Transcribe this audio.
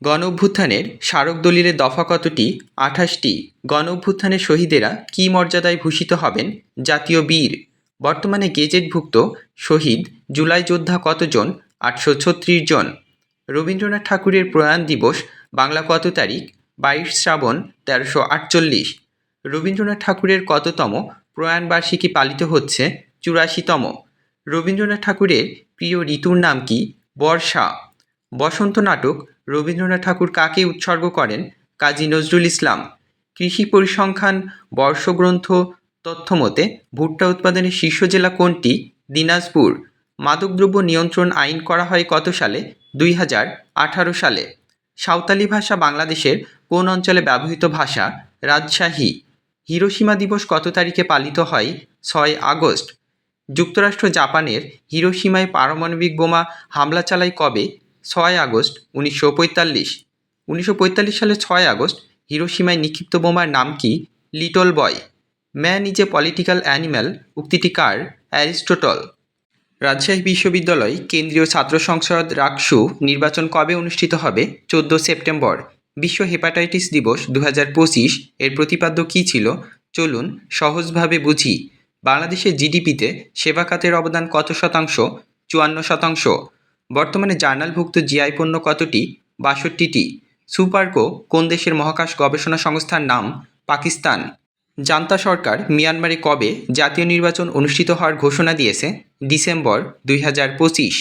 গণ অভ্যুত্থানের স্মারক দলিলের দফা কতটি? ২৮টি। গণ অভ্যুত্থানের শহীদেরা কী মর্যাদায় ভূষিত হবেন? জাতীয় বীর। বর্তমানে গেজেটভুক্ত শহীদ জুলাই যোদ্ধা কতজন? ৮৩৬ জন। রবীন্দ্রনাথ ঠাকুরের প্রয়াণ দিবস বাংলা কত তারিখ? ২২ শ্রাবণ ১৩৪৮। রবীন্দ্রনাথ ঠাকুরের কততম প্রয়াণবার্ষিকী পালিত হচ্ছে? ৮৪তম। রবীন্দ্রনাথ ঠাকুরের প্রিয় ঋতুর নাম কি? বর্ষা। বসন্ত নাটক রবীন্দ্রনাথ ঠাকুর কাকে উৎসর্গ করেন? কাজী নজরুল ইসলাম। কৃষি পরিসংখ্যান বর্ষগ্রন্থ তথ্যমতে ভুট্টা উৎপাদনের শীর্ষ জেলা কোনটি? দিনাজপুর। মাদকদ্রব্য নিয়ন্ত্রণ আইন করা হয় কত সালে? ২০১৮ সালে। সাঁওতালি ভাষা বাংলাদেশের কোন অঞ্চলে ব্যবহৃত ভাষা? রাজশাহী। হিরোশিমা দিবস কত তারিখে পালিত হয়? ৬ আগস্ট। যুক্তরাষ্ট্র জাপানের হিরোশিমায় পারমাণবিক বোমা হামলা চালায় কবে? ৬ আগস্ট ১৯৪৫। ১৯৪৫ সালের ৬ আগস্ট হিরোশিমায় নিক্ষিপ্ত বোমার নাম কি? Little Boy. Man is a political animal উক্তিটি কার? অ্যারিস্টটল। রাজশাহী বিশ্ববিদ্যালয় কেন্দ্রীয় ছাত্র সংসদ রাকসু নির্বাচন কবে অনুষ্ঠিত হবে? ১৪ সেপ্টেম্বর। বিশ্ব হেপাটাইটিস দিবস ২০২৫ এর প্রতিপাদ্য কী ছিল? চলুন সহজভাবে বুঝি। বাংলাদেশের জিডিপিতে সেবা খাতের অবদান কত শতাংশ? ৫৪%। বর্তমানে জার্নালভুক্ত জিআই পণ্য কতটি? ৬২টি। সুপারকো কোন দেশের মহাকাশ গবেষণা সংস্থার নাম? পাকিস্তান। জান্তা সরকার মিয়ানমারে কবে জাতীয় নির্বাচন অনুষ্ঠিত হওয়ার ঘোষণা দিয়েছে? ডিসেম্বর ২০২৫।